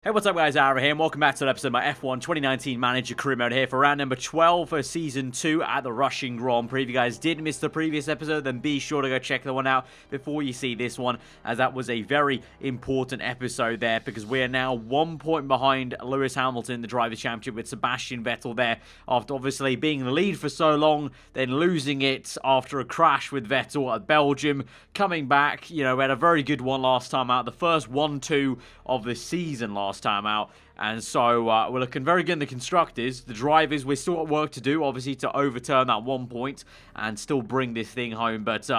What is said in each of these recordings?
Hey, what's up guys, aarava here, and welcome back to an episode of my F1 2019 Manager Career Mode here for round number 12 for Season 2 at the Russian Grand Prix. If you guys did miss the previous episode, then be sure to go check that one out before you see this one, as that was a very important episode there, because we are now 1 point behind Lewis Hamilton in the Drivers' Championship with Sebastian Vettel there, after obviously being in the lead for so long, then losing it after a crash with Vettel at Belgium, coming back. You know, we had a very good one last time out, the first 1-2 of the season last time out, and so we're looking very good in the constructors. The drivers, we're still got work to do, obviously, to overturn that 1 point and still bring this thing home, but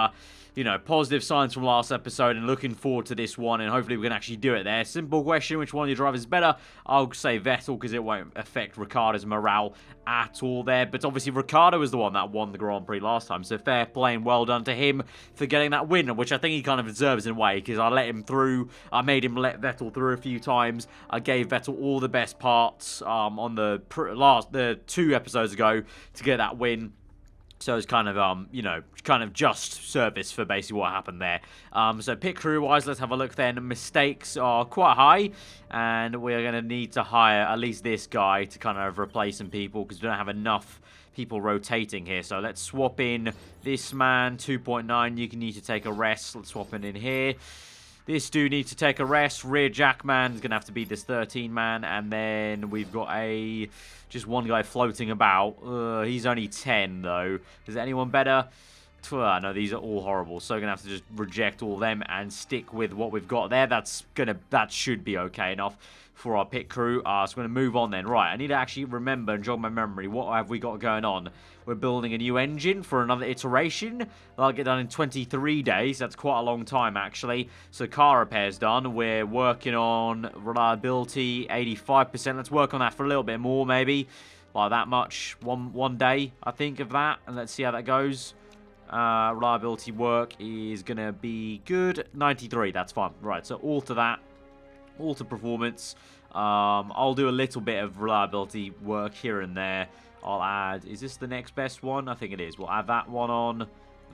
you know, positive signs from last episode and looking forward to this one, and hopefully we can actually do it there. Simple question, which one of your drivers is better? I'll say Vettel, because it won't affect Ricciardo's morale at all there, but obviously Ricciardo was the one that won the Grand Prix last time, so fair play and well done to him for getting that win, which I think he kind of deserves in a way, because I let him through, I made him let Vettel through a few times, I gave Vettel all the best parts on the 2 episodes ago to get that win. So it's kind of, you know, kind of just service for basically what happened there. So pit crew-wise, let's have a look then. Mistakes are quite high, and we're going to need to hire at least this guy to kind of replace some people, because we don't have enough people rotating here. So let's swap in this man, 2.9. You can need to take a rest. Let's swap it in here. This dude needs to take a rest. Rear Jackman is going to have to be this 13-man. And then we've got just one guy floating about. He's only 10, though. Is there anyone better? No, these are all horrible. So we're going to have to just reject all of them and stick with what we've got there. That should be okay enough for our pit crew. So we're going to move on then. Right, I need to actually remember and jog my memory. What have we got going on? We're building a new engine for another iteration. That'll get done in 23 days. That's quite a long time, actually. So car repair's done. We're working on reliability, 85%. Let's work on that for a little bit more, maybe. Like that much. One day, I think, of that. And let's see how that goes. Reliability work is going to be good. 93, that's fine. Right, so alter that. Alter performance. I'll do a little bit of reliability work here and there. I'll add, is this the next best one? I think it is. We'll add that one on,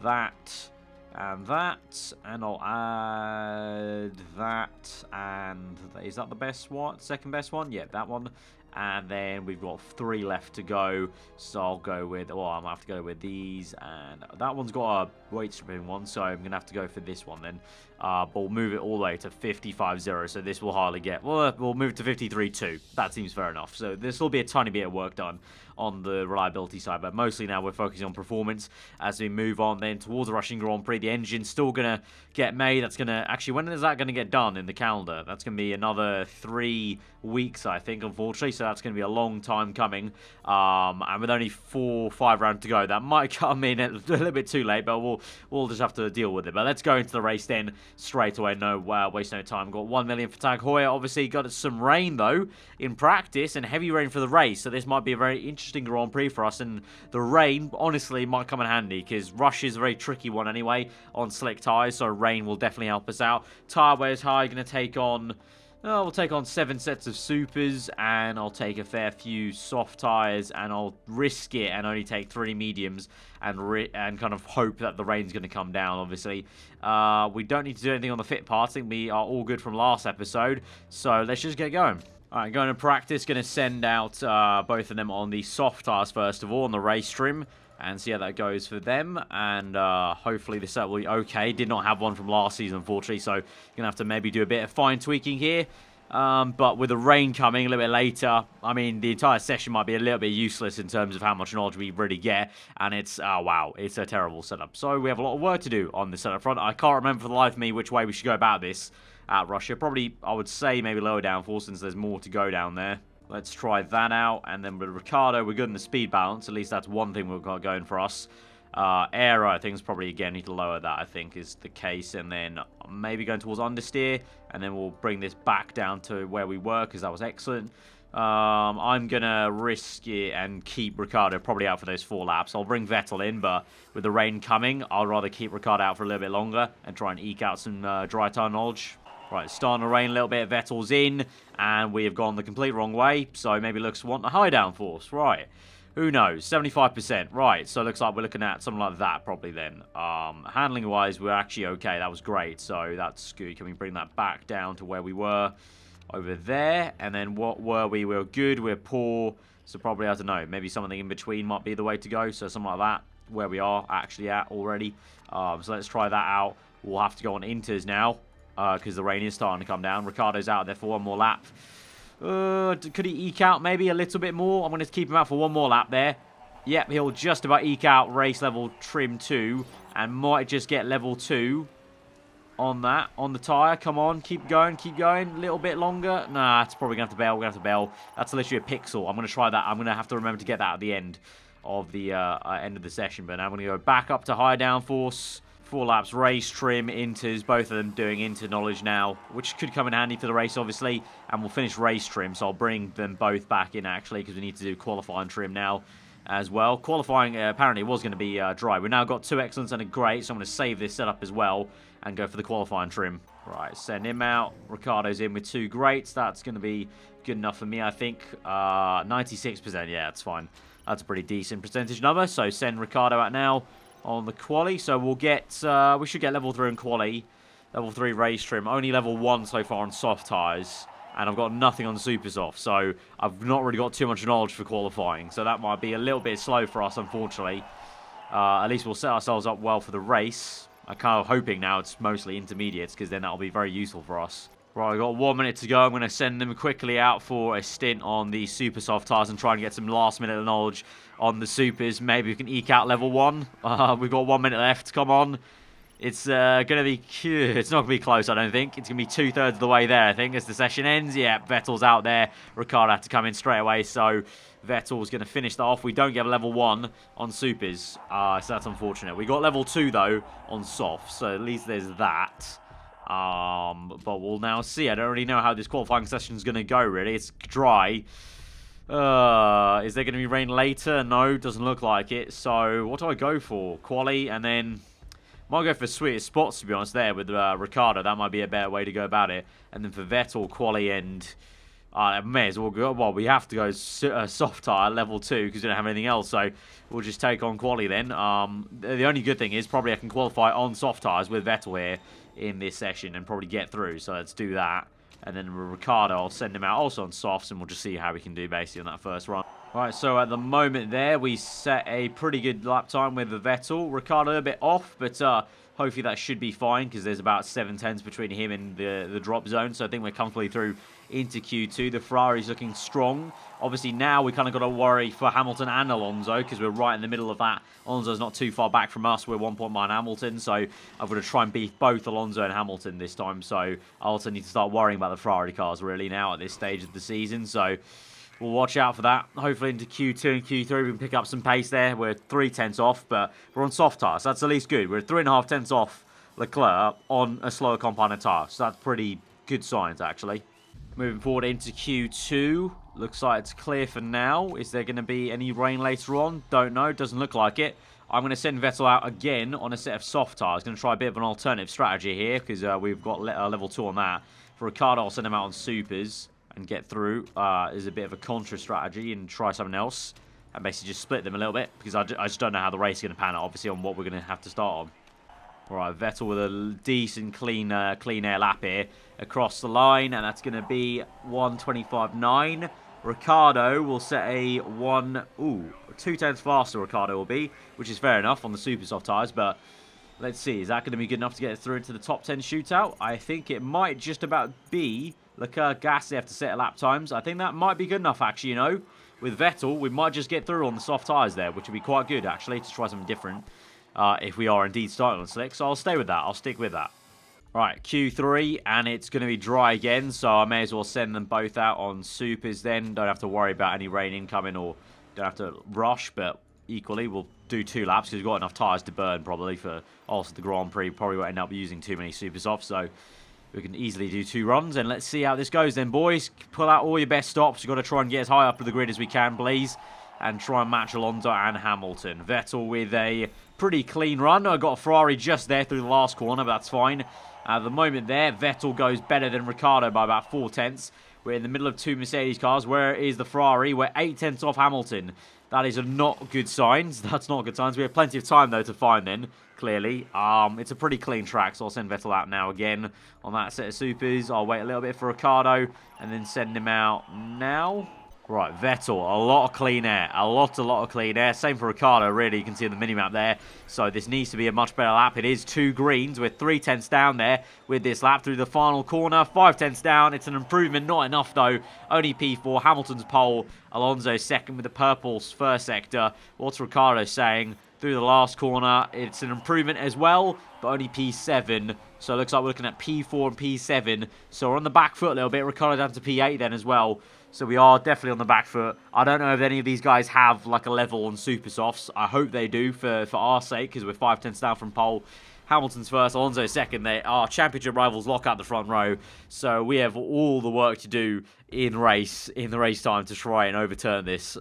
that, and that, and I'll add that, and is that the best one? Second best one? Yeah, that one. And then we've got 3 left to go, so I'll go with, well, I'm going to have to go with these, and that one's got a weight stripping one, so I'm going to have to go for this one then. But we'll move it all the way to 55.0, so this will hardly get, well, we'll move to 53.2. That seems fair enough. So this will be a tiny bit of work done on the reliability side, but mostly now we're focusing on performance as we move on then towards the Russian Grand Prix. The engine's still going to get made. That's going to, actually, when is that going to get done in the calendar? That's going to be another 3 weeks, I think, unfortunately, so that's going to be a long time coming, and with only 4 or 5 rounds to go, that might come in a little bit too late, but we'll just have to deal with it. But let's go into the race then straight away. No, waste no time. Got 1 million for Tag Heuer. Obviously got some rain though in practice, and heavy rain for the race, so this might be a very interesting Grand Prix for us, and the rain honestly might come in handy, because Russia's a very tricky one anyway on slick tyres, so rain will definitely help us out. Tyre wear is high. Going to take on, we'll take on 7 sets of supers, and I'll take a fair few soft tyres, and I'll risk it and only take 3 mediums, and kind of hope that the rain's going to come down, obviously. We don't need to do anything on the fit parts. I think we are all good from last episode, so let's just get going. Alright, going to practice, going to send out both of them on the soft tyres first of all, on the race trim, and see how that goes for them, and hopefully the set will be okay. Did not have one from last season, unfortunately, so you're going to have to maybe do a bit of fine tweaking here. But with the rain coming a little bit later, I mean, the entire session might be a little bit useless in terms of how much knowledge we really get, and it's, wow, it's a terrible setup. So we have a lot of work to do on the setup front. I can't remember for the life of me which way we should go about this at Russia. Probably, I would say, maybe lower downforce, since there's more to go down there. Let's try that out, and then with Ricciardo, we're good in the speed balance. At least that's one thing we've got going for us. Aero, I think, is probably, again, need to lower that, I think, is the case. And then maybe going towards understeer, and then we'll bring this back down to where we were, because that was excellent. I'm going to risk it and keep Ricciardo probably out for those 4 laps. I'll bring Vettel in, but with the rain coming, I'll rather keep Ricciardo out for a little bit longer and try and eke out some dry tyre knowledge. Right, starting to rain a little bit. Vettel's in, and we have gone the complete wrong way, so maybe looks want a high downforce. Right, who knows? 75%. Right, so it looks like we're looking at something like that probably then. Handling-wise, we're actually okay. That was great, so that's good. Can we bring that back down to where we were? over there. And then what were we? We were good, we're poor. So probably, I don't know, maybe something in between might be the way to go. So something like that, where we are actually at already. So let's try that out. We'll have to go on Inters now, because the rain is starting to come down. Ricciardo's out there for one more lap. Could he eke out maybe a little bit more? I'm going to keep him out for one more lap there. Yep, he'll just about eke out race level trim 2, and might just get level 2 on that, on the tyre. Come on, keep going, a little bit longer. Nah, it's probably going to have to bail, we're going to have to bail. That's literally a pixel. I'm going to try that. I'm going to have to remember to get that at the end of the session. But now I'm going to go back up to high downforce. 4 laps, race, trim, inters, both of them doing inter knowledge now, which could come in handy for the race, obviously. And we'll finish race trim, so I'll bring them both back in, actually, because we need to do qualifying trim now as well. Qualifying, apparently, was going to be dry. We've now got 2 excellents and a great, so I'm going to save this setup as well and go for the qualifying trim. Right, send him out. Ricciardo's in with 2 greats. That's going to be good enough for me, I think. 96%, yeah, that's fine. That's a pretty decent percentage number, so send Ricciardo out now on the quali. So we'll get, we should get level 3 in quali, level 3 race trim, only level 1 so far on soft tyres, and I've got nothing on super soft, so I've not really got too much knowledge for qualifying, so that might be a little bit slow for us, unfortunately. At least we'll set ourselves up well for the race. I'm kind of hoping now it's mostly intermediates, because then that'll be very useful for us. Right, I've got 1 minute to go. I'm going to send them quickly out for a stint on the super soft tyres and try and get some last minute knowledge on the supers. Maybe we can eke out level 1. We've got 1 minute left. Come on. It's going to be cute. It's not going to be close, I don't think. It's going to be 2/3 of the way there, I think, as the session ends. Yeah, Vettel's out there. Ricciardo had to come in straight away, so Vettel's going to finish that off. We don't get level 1 on supers, so that's unfortunate. We got level 2, though, on softs, so at least there's that. But we'll now see. I don't really know how this qualifying session is going to go, really. It's dry. Is there going to be rain later? No, doesn't look like it. So what do I go for? Quali, and then might go for sweetest spots, to be honest, there with Ricciardo. That might be a better way to go about it. And then for Vettel, quali, and may as well go. Well, we have to go soft tyre level 2 because we don't have anything else. So we'll just take on quali then. The only good thing is probably I can qualify on soft tyres with Vettel here in this session and probably get through. So let's do that. And then with Ricciardo, I'll send him out also on softs, and we'll just see how we can do basically on that first run. Right, so at the moment there, we set a pretty good lap time with the Vettel. Ricciardo a bit off, but hopefully that should be fine because there's about 7/10 between him and the drop zone. So I think we're comfortably through into Q2. The Ferrari's looking strong. Obviously now we kind of got to worry for Hamilton and Alonso because we're right in the middle of that. Alonso's not too far back from us. We're 1 point behind Hamilton, so I'm going to try and beat both Alonso and Hamilton this time. So I also need to start worrying about the Ferrari cars really now at this stage of the season. So we'll watch out for that. Hopefully into Q2 and Q3 we can pick up some pace there. We're 3/10 off, but we're on soft tyres. So that's at least good. We're 3.5 off Leclerc on a slower compounded tyre. So that's pretty good signs, actually. Moving forward into Q2. Looks like it's clear for now. Is there going to be any rain later on? Don't know. Doesn't look like it. I'm going to send Vettel out again on a set of soft tyres. Going to try a bit of an alternative strategy here because we've got level 2 on that. For Ricciardo, I'll send him out on supers and get through. Is a bit of a contra strategy and try something else. And basically just split them a little bit because I just don't know how the race is going to pan out, obviously, on what we're going to have to start on. Alright, Vettel with a decent clean air lap here across the line, and that's going to be 1:25.9. Ricciardo will set a 2/10 faster Ricciardo will be, which is fair enough on the super soft tyres, but let's see, is that going to be good enough to get us through into the top 10 shootout? I think it might just about be. Leclerc, Gasly have to set lap times. I think that might be good enough, actually, you know. With Vettel, we might just get through on the soft tyres there, which would be quite good, actually, to try something different. If we are indeed starting on slick. So I'll stay with that. I'll stick with that. Right, Q3, and it's going to be dry again, so I may as well send them both out on supers then. Don't have to worry about any rain incoming or don't have to rush, but equally we'll do 2 laps because we've got enough tyres to burn probably for also the Grand Prix. Probably won't end up using too many super softs, so we can easily do 2 runs, and let's see how this goes then, boys. Pull out all your best stops. You've got to try and get as high up the grid as we can, please, and try and match Alonso and Hamilton. Vettel with a pretty clean run. I got a Ferrari just there through the last corner, but that's fine. At the moment there, Vettel goes better than Ricciardo by about 4/10. We're in the middle of 2 Mercedes cars. Where is the Ferrari? We're 8/10 off Hamilton. That is not good signs. That's not good signs. We have plenty of time, though, to find then. clearly. It's a pretty clean track, so I'll send Vettel out now again on that set of supers. I'll wait a little bit for Ricciardo and then send him out now. Right, Vettel, a lot of clean air. A lot of clean air. Same for Ricciardo, really. You can see on the minimap there. So this needs to be a much better lap. It is 2 greens with 3 tenths down there with this lap through the final corner. 5 tenths down. It's an improvement. Not enough, though. Only P4. Hamilton's pole. Alonso second with the purple's first sector. What's Ricciardo saying? Through the last corner, it's an improvement as well, but only P7. So it looks like we're looking at P4 and P7. So we're on the back foot a little bit. Ricciardo down to P8 then as well. So we are definitely on the back foot. I don't know if any of these guys have like a level on super softs. I hope they do for our sake, because we're 5 tenths down from pole. Hamilton's first, Alonso second. They are championship rivals, lock out the front row. So we have all the work to do in the race time to try and overturn this.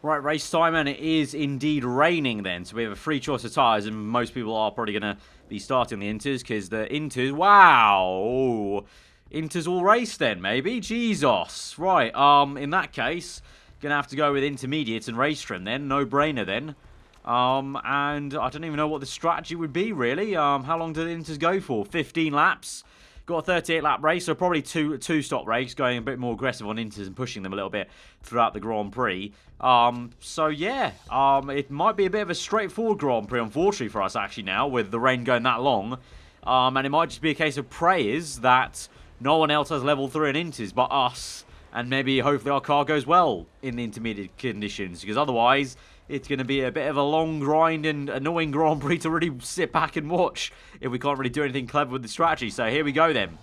Right, race time, and it is indeed raining then. So we have a free choice of tyres, and most people are probably going to be starting the Inters, because the Inters, wow, Inters all race then, maybe? Jesus. Right, in that case, going to have to go with intermediates and race trim then, no-brainer then. And I don't even know what the strategy would be, really. How long do the Inters go for? 15 laps? Got a 38-lap race, so probably two-stop race, going a bit more aggressive on Inters and pushing them a little bit throughout the Grand Prix. So yeah, it might be a bit of a straightforward Grand Prix, unfortunately for us actually now, with the rain going that long. And it might just be a case of prayers that no one else has level 3 in Inters but us, and maybe hopefully our car goes well in the intermediate conditions, because otherwise it's going to be a bit of a long grind and annoying Grand Prix to really sit back and watch if we can't really do anything clever with the strategy. So here we go then.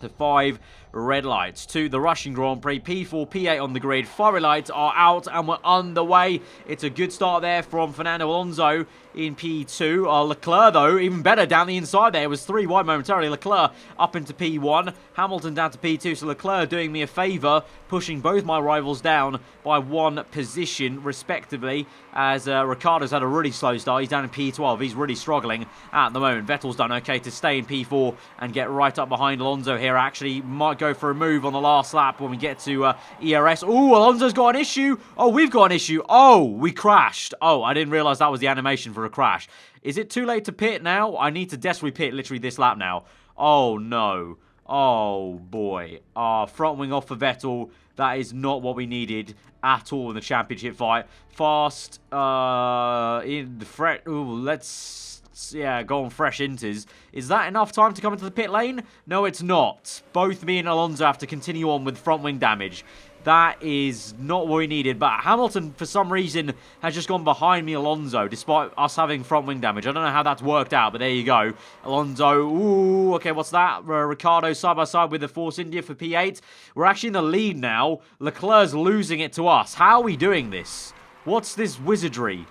The 5 red lights to the Russian Grand Prix. P4, P8 on the grid. 5 red lights are out and we're underway. It's a good start there from Fernando Alonso in P2. Leclerc, though, even better down the inside there. It was 3 wide momentarily. Leclerc up into P1. Hamilton down to P2. So Leclerc doing me a favour, pushing both my rivals down by 1 position, respectively, as Ricciardo's had a really slow start. He's down in P12. He's really struggling at the moment. Vettel's done okay to stay in P4 and get right up behind Alonso here. Actually, might go for a move on the last lap when we get to ERS. Oh, Alonso's got an issue. Oh, we've got an issue. Oh, we crashed. Oh, I didn't realise that was the animation for a crash. Is it too late to pit now? I need to desperately pit literally this lap now. Oh, no. Oh, boy. Front wing off for Vettel. That is not what we needed at all in the championship fight. Fast. In the fret. Ooh, let's... yeah, go on fresh Inters. Is that enough time to come into the pit lane? No, it's not. Both me and Alonso have to continue on with front wing damage. That is not what we needed. But Hamilton, for some reason, has just gone behind me, Alonso, despite us having front wing damage. I don't know how that's worked out, but there you go. Alonso, ooh, okay, what's that? Ricciardo side by side with the Force India for P8. We're actually in the lead now. Leclerc's losing it to us. How are we doing this? What's this wizardry?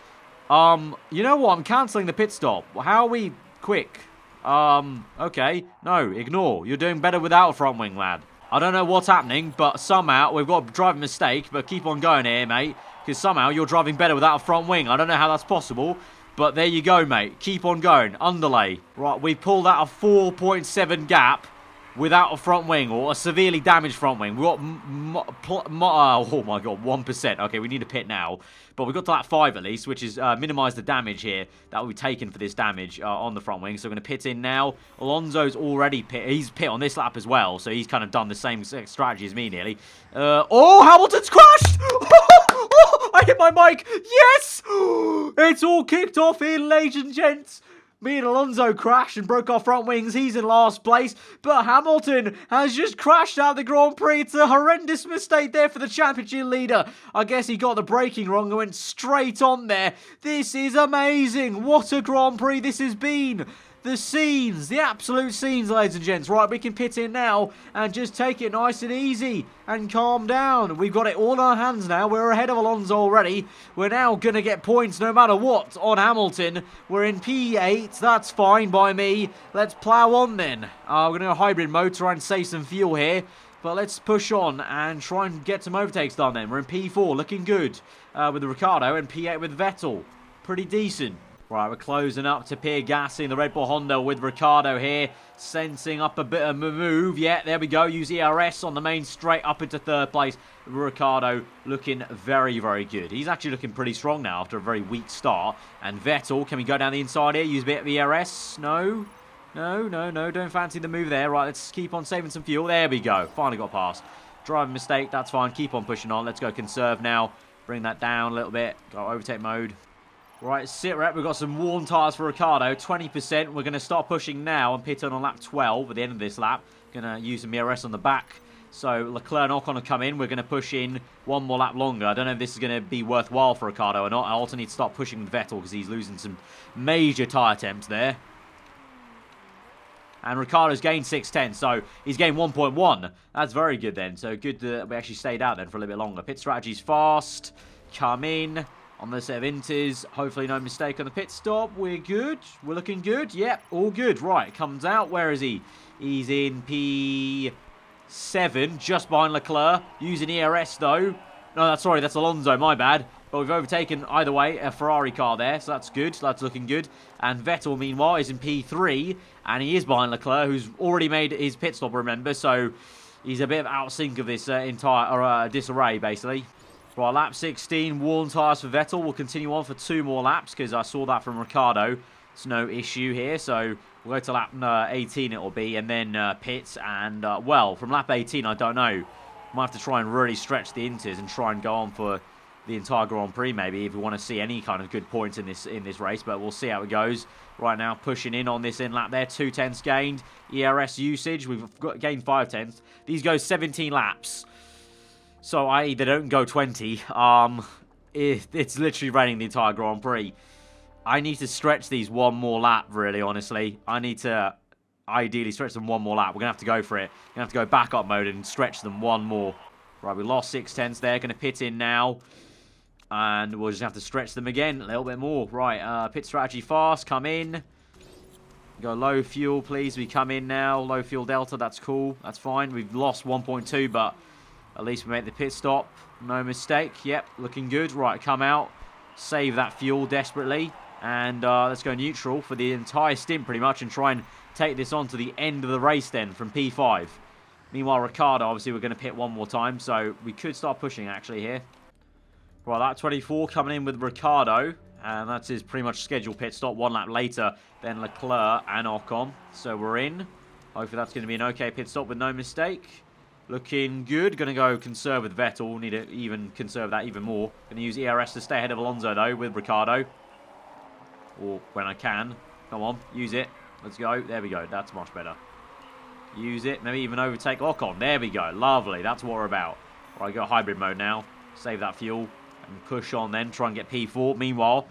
You know what? I'm cancelling the pit stop. How are we quick? Okay. No, ignore. You're doing better without a front wing, lad. I don't know what's happening, but somehow we've got a driving mistake, but keep on going here, mate, because somehow you're driving better without a front wing. I don't know how that's possible, but there you go, mate. Keep on going. Underlay. Right, we pulled out a 4.7 gap without a front wing, or a severely damaged front wing. We got, oh my god, 1%. Okay, we need a pit now. But we got to that 5 at least, which is minimise the damage here that will be taken for this damage on the front wing. So we're going to pit in now. Alonso's already pit. He's pit on this lap as well, so he's kind of done the same strategy as me nearly. Oh, Hamilton's crashed! I hit my mic. Yes! It's all kicked off here, ladies and gents. Me and Alonso crashed and broke our front wings. He's in last place. But Hamilton has just crashed out of the Grand Prix. It's a horrendous mistake there for the championship leader. I guess he got the braking wrong and went straight on there. This is amazing. What a Grand Prix this has been. The scenes, the absolute scenes, ladies and gents. Right, we can pit in now and just take it nice and easy and calm down. We've got it all in our hands now. We're ahead of Alonso already. We're now going to get points no matter what on Hamilton. We're in P8. That's fine by me. Let's plough on then. We're going to go hybrid mode, try and save some fuel here. But let's push on and try and get some overtakes done then. We're in P4, looking good with the Ricciardo, and P8 with Vettel. Pretty decent. Right, we're closing up to Pierre Gasly in the Red Bull Honda with Ricciardo here. Sensing up a bit of a move. Yeah, there we go. Use ERS on the main straight up into third place. Ricciardo looking very, very good. He's actually looking pretty strong now after a very weak start. And Vettel, can we go down the inside here? Use a bit of ERS? No. No. Don't fancy the move there. Right, let's keep on saving some fuel. There we go. Finally got past. Driving mistake. That's fine. Keep on pushing on. Let's go conserve now. Bring that down a little bit. Go overtake mode. Right, sit rep. We've got some warm tyres for Ricciardo. 20%. We're going to start pushing now and pit on lap 12 at the end of this lap. Going to use some ERS on the back. So Leclerc and Ocon will come in. We're going to push in one more lap longer. I don't know if this is going to be worthwhile for Ricciardo or not. I also need to start pushing with Vettel because he's losing some major tyre temps there. And Ricciardo's gained 6/10, so he's gained 1.1. That's very good then. So good that we actually stayed out then for a little bit longer. Pit strategy's fast. Come in. On the set of inters, hopefully no mistake on the pit stop. We're good. We're looking good. Yep, all good. Right, comes out. Where is he? He's in P7, just behind Leclerc. Using ERS, though. No, sorry, that's Alonso. My bad. But we've overtaken, either way, a Ferrari car there. So that's good. That's looking good. And Vettel, meanwhile, is in P3. And he is behind Leclerc, who's already made his pit stop, remember. So he's a bit of out of sync of this entire disarray, basically. Right, lap 16, warm tyres for Vettel. We'll continue on for 2 more laps because I saw that from Ricciardo. It's no issue here, so we'll go to lap 18 it will be, and then pits. And, well, from lap 18, I don't know. Might have to try and really stretch the inters and try and go on for the entire Grand Prix, maybe, if we want to see any kind of good points in this race. But we'll see how it goes. Right now, pushing in on this in lap there. 2 tenths gained. ERS usage, we've gained 5 tenths. These go 17 laps. So, i.e. they don't go 20. It's literally raining the entire Grand Prix. I need to stretch these one more lap, really, honestly. I need to ideally stretch them one more lap. We're going to have to go for it. We're going to have to go backup mode and stretch them one more. Right, we lost 6 tenths there. Going to pit in now. And we'll just have to stretch them again a little bit more. Right, pit strategy fast. Come in. Go low fuel, please. We come in now. Low fuel delta. That's cool. That's fine. We've lost 1.2, but at least we made the pit stop. No mistake. Yep, looking good. Right, come out. Save that fuel desperately. And let's go neutral for the entire stint pretty much and try and take this on to the end of the race then from P5. Meanwhile, Ricciardo, obviously, we're going to pit one more time. So we could start pushing actually here. Right, lap 24 coming in with Ricciardo. And that's his pretty much scheduled pit stop. 1 lap later than Leclerc and Ocon. So we're in. Hopefully that's going to be an okay pit stop with no mistake. Looking good. Going to go conserve with Vettel. Need to even conserve that even more. Going to use ERS to stay ahead of Alonso, though, with Ricciardo. Or when I can. Come on. Use it. Let's go. There we go. That's much better. Use it. Maybe even overtake Ocon. There we go. Lovely. That's what we're about. Right, go hybrid mode now. Save that fuel. And push on then. Try and get P4. Meanwhile,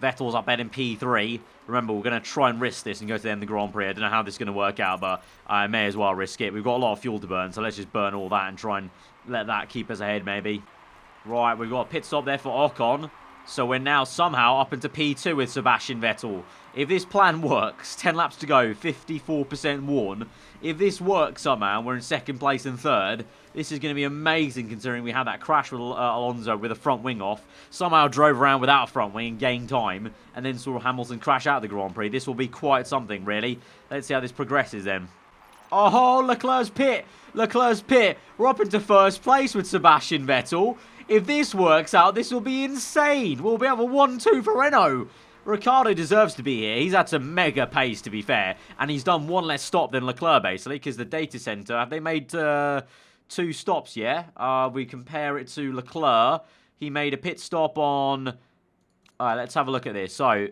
Vettel's up in P3. Remember, we're going to try and risk this and go to the end of the Grand Prix. I don't know how this is going to work out, but I may as well risk it. We've got a lot of fuel to burn, so let's just burn all that and try and let that keep us ahead, maybe. Right, we've got a pit stop there for Ocon. So we're now somehow up into P2 with Sebastian Vettel. If this plan works, 10 laps to go, 54% won. If this works somehow, we're in 2nd place and 3rd. This is going to be amazing considering we had that crash with Alonso with a front wing off. Somehow drove around without a front wing and gained time. And then saw Hamilton crash out of the Grand Prix. This will be quite something, really. Let's see how this progresses then. Oh, Leclerc's pit. Leclerc's pit. We're up into 1st place with Sebastian Vettel. If this works out, this will be insane. We'll be able 1-2 for Renault. Ricciardo deserves to be here. He's had some mega pace, to be fair. And he's done 1 less stop than Leclerc, basically, because the data center, have they made 2 stops, yeah? We compare it to Leclerc. He made a pit stop on... All right, let's have a look at this. So,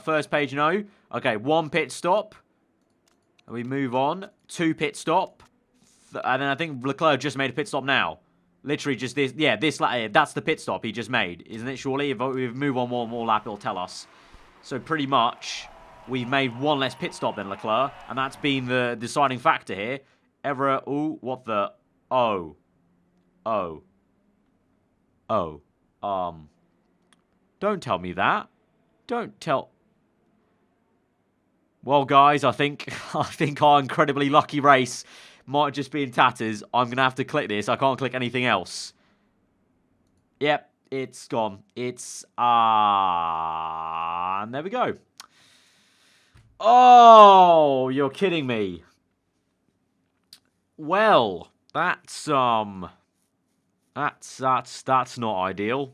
first page, no. Okay, 1 pit stop. We move on. 2 pit stop. And then I think Leclerc just made a pit stop now. Literally just this. Yeah, this lap. That's the pit stop he just made, isn't it, surely? If we move on 1 more lap, it'll tell us. So pretty much, we've made 1 less pit stop than Leclerc. And that's been the deciding factor here. Ooh, what the... Oh. Don't tell me that. Don't tell... Well, guys, I think our incredibly lucky race might just be in tatters. I'm going to have to click this. I can't click anything else. Yep, it's gone. It's... And there we go. Oh, you're kidding me. Well, that's not ideal.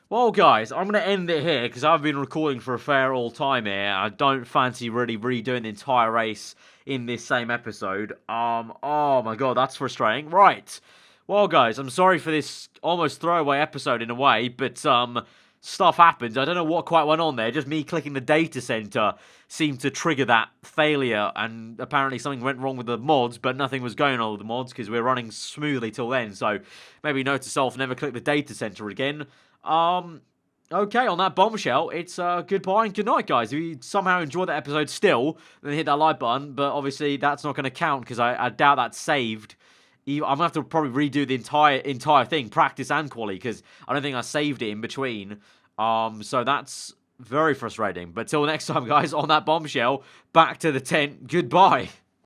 Well, guys, I'm going to end it here because I've been recording for a fair old time here. I don't fancy really redoing the entire race in this same episode. Oh my god, that's frustrating. Right. Well, guys, I'm sorry for this almost throwaway episode in a way, but stuff happens. I don't know what quite went on there. Just me clicking the data center seemed to trigger that failure, and apparently something went wrong with the mods, but nothing was going on with the mods because we're running smoothly till then. So maybe note to self, never click the data center again. Okay, on that bombshell, it's goodbye and good night, guys. If you somehow enjoyed that episode still, then hit that like button, but obviously that's not going to count because I doubt that's saved. I'm going to have to probably redo the entire thing, practice and quali, because I don't think I saved it in between. So that's very frustrating. But till next time, guys, on that bombshell, back to the tent. Goodbye.